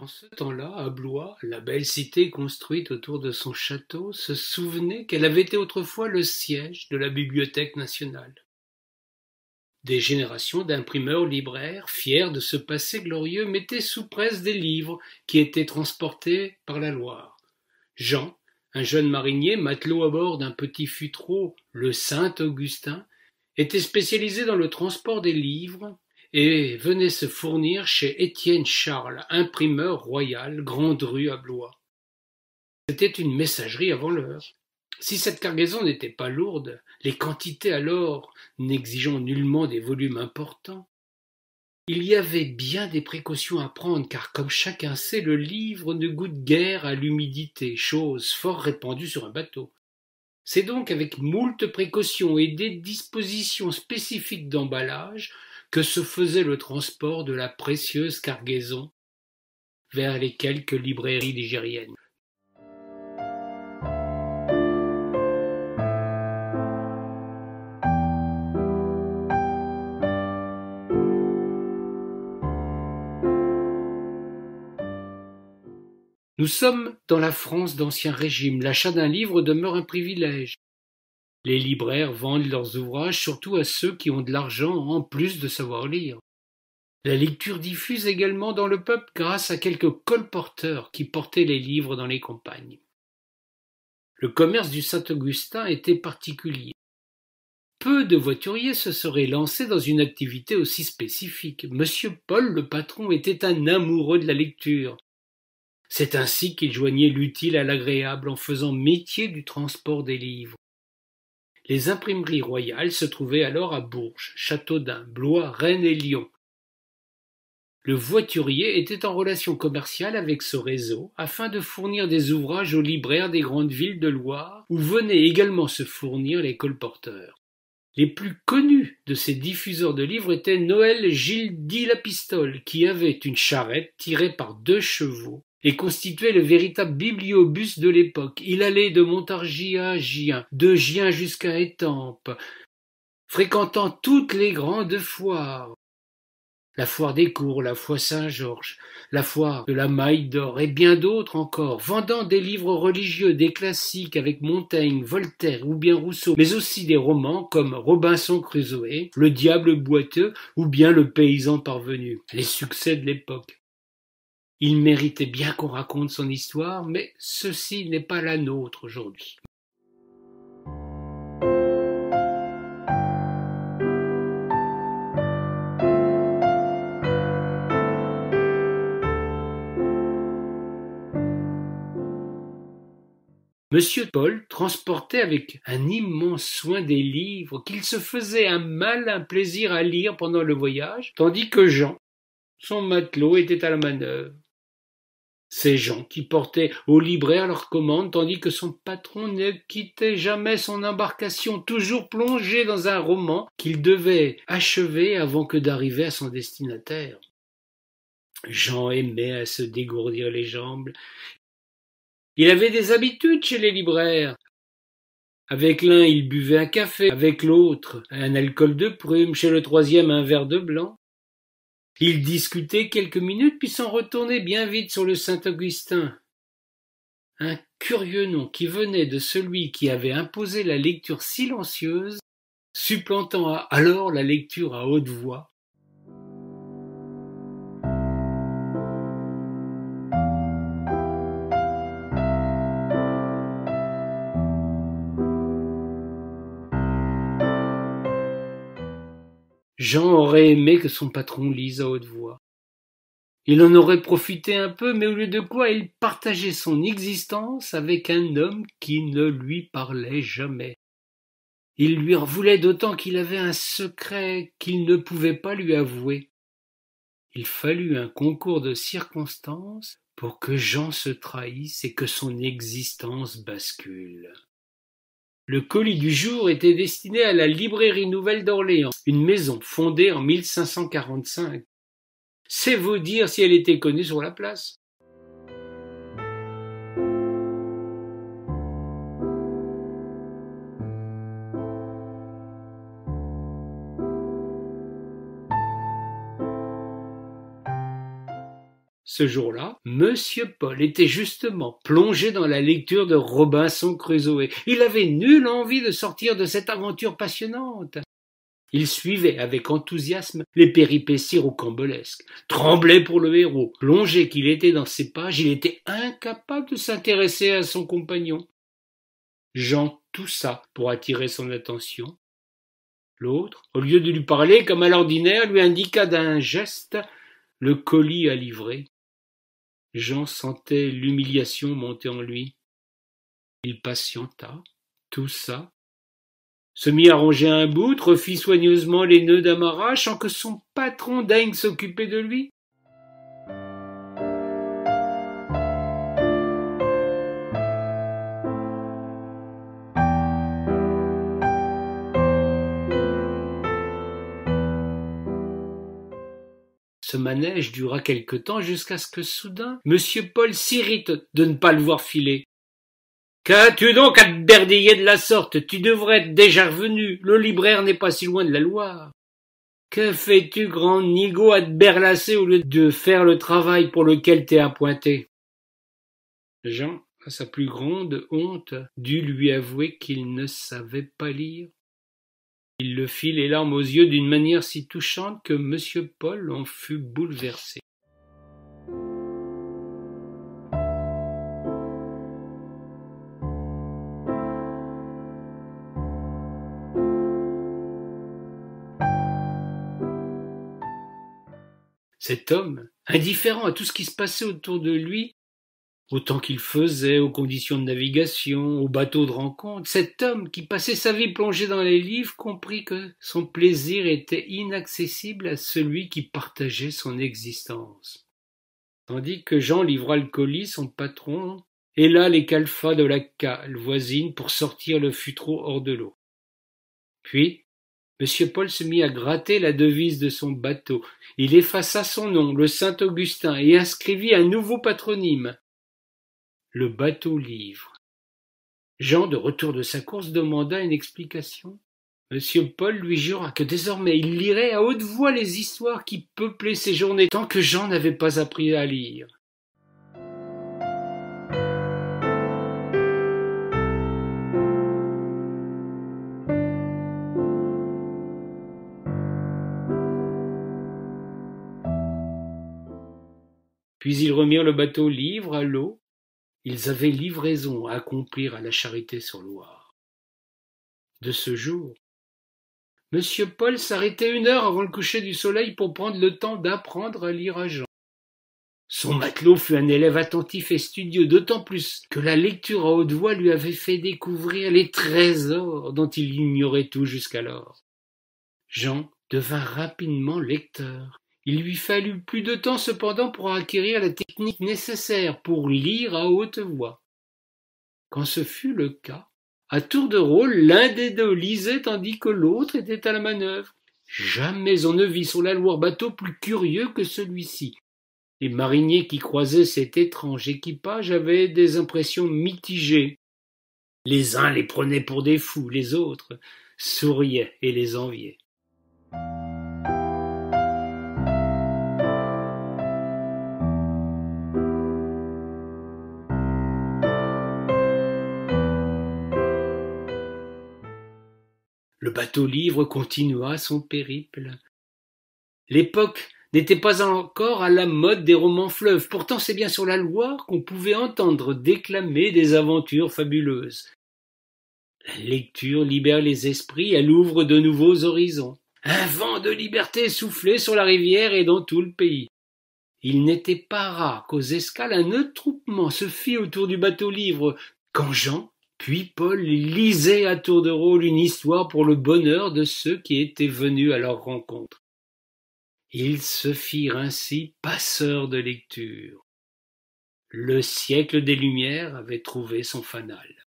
ce temps-là, à Blois, la belle cité construite autour de son château se souvenait qu'elle avait été autrefois le siège de la Bibliothèque nationale. Des générations d'imprimeurs libraires, fiers de ce passé glorieux, mettaient sous presse des livres qui étaient transportés par la Loire. Jean, un jeune marinier, matelot à bord d'un petit futreau, le Saint-Augustin, était spécialisé dans le transport des livres et venait se fournir chez Étienne Charles, imprimeur royal, grande rue à Blois. C'était une messagerie avant l'heure. Si cette cargaison n'était pas lourde, les quantités alors n'exigeant nullement des volumes importants, il y avait bien des précautions à prendre, car comme chacun sait, le livre ne goûte guère à l'humidité, chose fort répandue sur un bateau. C'est donc avec moult précautions et des dispositions spécifiques d'emballage que se faisait le transport de la précieuse cargaison vers les quelques librairies ligériennes. Nous sommes dans la France d'Ancien Régime. L'achat d'un livre demeure un privilège. Les libraires vendent leurs ouvrages surtout à ceux qui ont de l'argent en plus de savoir lire. La lecture diffuse également dans le peuple grâce à quelques colporteurs qui portaient les livres dans les campagnes. Le commerce du Saint-Augustin était particulier. Peu de voituriers se seraient lancés dans une activité aussi spécifique. Monsieur Paul, le patron, était un amoureux de la lecture. C'est ainsi qu'il joignait l'utile à l'agréable en faisant métier du transport des livres. Les imprimeries royales se trouvaient alors à Bourges, Châteaudun, Blois, Rennes et Lyon. Le voiturier était en relation commerciale avec ce réseau afin de fournir des ouvrages aux libraires des grandes villes de Loire, où venaient également se fournir les colporteurs. Les plus connus de ces diffuseurs de livres étaient Noël Gilles dit la Pistole, qui avait une charrette tirée par 2 chevaux et constituait le véritable bibliobus de l'époque. Il allait de Montargis à Gien, de Gien jusqu'à Étampes, fréquentant toutes les grandes foires. La foire des Cours, la foire Saint-Georges, la foire de la Maille d'Or et bien d'autres encore, vendant des livres religieux, des classiques avec Montaigne, Voltaire ou bien Rousseau, mais aussi des romans comme Robinson Crusoe, Le Diable boiteux ou bien Le Paysan parvenu, les succès de l'époque. Il méritait bien qu'on raconte son histoire, mais ceci n'est pas la nôtre aujourd'hui. Monsieur Paul transportait avec un immense soin des livres qu'il se faisait un malin plaisir à lire pendant le voyage, tandis que Jean, son matelot, était à la manœuvre. Ces gens qui portaient aux libraires leurs commandes, tandis que son patron ne quittait jamais son embarcation, toujours plongé dans un roman qu'il devait achever avant que d'arriver à son destinataire. Jean aimait à se dégourdir les jambes. Il avait des habitudes chez les libraires. Avec l'un, il buvait un café, avec l'autre, un alcool de prune, chez le troisième, un verre de blanc. Il discutait quelques minutes, puis s'en retournait bien vite sur le Saint-Augustin. Un curieux nom qui venait de celui qui avait imposé la lecture silencieuse, supplantant alors la lecture à haute voix. Jean aurait aimé que son patron lise à haute voix. Il en aurait profité un peu, mais au lieu de quoi il partageait son existence avec un homme qui ne lui parlait jamais. Il lui en voulait d'autant qu'il avait un secret qu'il ne pouvait pas lui avouer. Il fallut un concours de circonstances pour que Jean se trahisse et que son existence bascule. Le colis du jour était destiné à la librairie Nouvelle d'Orléans, une maison fondée en 1545. C'est vous dire si elle était connue sur la place. Ce jour-là, Monsieur Paul était justement plongé dans la lecture de Robinson Crusoe. Il avait nulle envie de sortir de cette aventure passionnante. Il suivait avec enthousiasme les péripéties rocambolesques, tremblait pour le héros. Plongé qu'il était dans ces pages, il était incapable de s'intéresser à son compagnon. Jean toussa pour attirer son attention. L'autre, au lieu de lui parler comme à l'ordinaire, lui indiqua d'un geste le colis à livrer. Jean sentait l'humiliation monter en lui. Il patienta, toussa, se mit à ranger un bout, refit soigneusement les nœuds d'amarrage sans que son patron daigne s'occuper de lui. Ce manège dura quelque temps jusqu'à ce que soudain, Monsieur Paul s'irrite de ne pas le voir filer. « Qu'as-tu donc à te berdiller de la sorte? Tu devrais être déjà revenu. Le libraire n'est pas si loin de la Loire. Que fais-tu, grand nigaud, à te berlasser au lieu de faire le travail pour lequel t'es appointé ?» Jean, à sa plus grande honte, dut lui avouer qu'il ne savait pas lire. Il le fit les larmes aux yeux d'une manière si touchante que Monsieur Paul en fut bouleversé. Cet homme, indifférent à tout ce qui se passait autour de lui, au temps qu'il faisait, aux conditions de navigation, aux bateaux de rencontre, cet homme qui passait sa vie plongé dans les livres comprit que son plaisir était inaccessible à celui qui partageait son existence. Tandis que Jean livra le colis, son patron héla les calfats de la cale voisine pour sortir le futreau hors de l'eau. Puis, Monsieur Paul se mit à gratter la devise de son bateau. Il effaça son nom, le Saint-Augustin, et inscrivit un nouveau patronyme, le bateau-livre. Jean, de retour de sa course, demanda une explication. Monsieur Paul lui jura que désormais il lirait à haute voix les histoires qui peuplaient ses journées, tant que Jean n'avait pas appris à lire. Puis ils remirent le bateau-livre à l'eau. Ils avaient livraison à accomplir à la Charité-sur-Loire. De ce jour, Monsieur Paul s'arrêtait 1 heure avant le coucher du soleil pour prendre le temps d'apprendre à lire à Jean. Son matelot fut un élève attentif et studieux, d'autant plus que la lecture à haute voix lui avait fait découvrir les trésors dont il ignorait tout jusqu'alors. Jean devint rapidement lecteur. Il lui fallut plus de temps cependant pour acquérir la technique nécessaire pour lire à haute voix. Quand ce fut le cas, à tour de rôle, l'un des deux lisait tandis que l'autre était à la manœuvre. Jamais on ne vit sur la Loire bateau plus curieux que celui-ci. Les mariniers qui croisaient cet étrange équipage avaient des impressions mitigées. Les uns les prenaient pour des fous, les autres souriaient et les enviaient. Le bateau-livre continua son périple. L'époque n'était pas encore à la mode des romans fleuves. Pourtant, c'est bien sur la Loire qu'on pouvait entendre déclamer des aventures fabuleuses. La lecture libère les esprits, elle ouvre de nouveaux horizons. Un vent de liberté soufflait sur la rivière et dans tout le pays. Il n'était pas rare qu'aux escales un attroupement se fît autour du bateau-livre, quand Jean puis Paul lisait à tour de rôle une histoire pour le bonheur de ceux qui étaient venus à leur rencontre. Ils se firent ainsi passeurs de lecture. Le siècle des Lumières avait trouvé son fanal.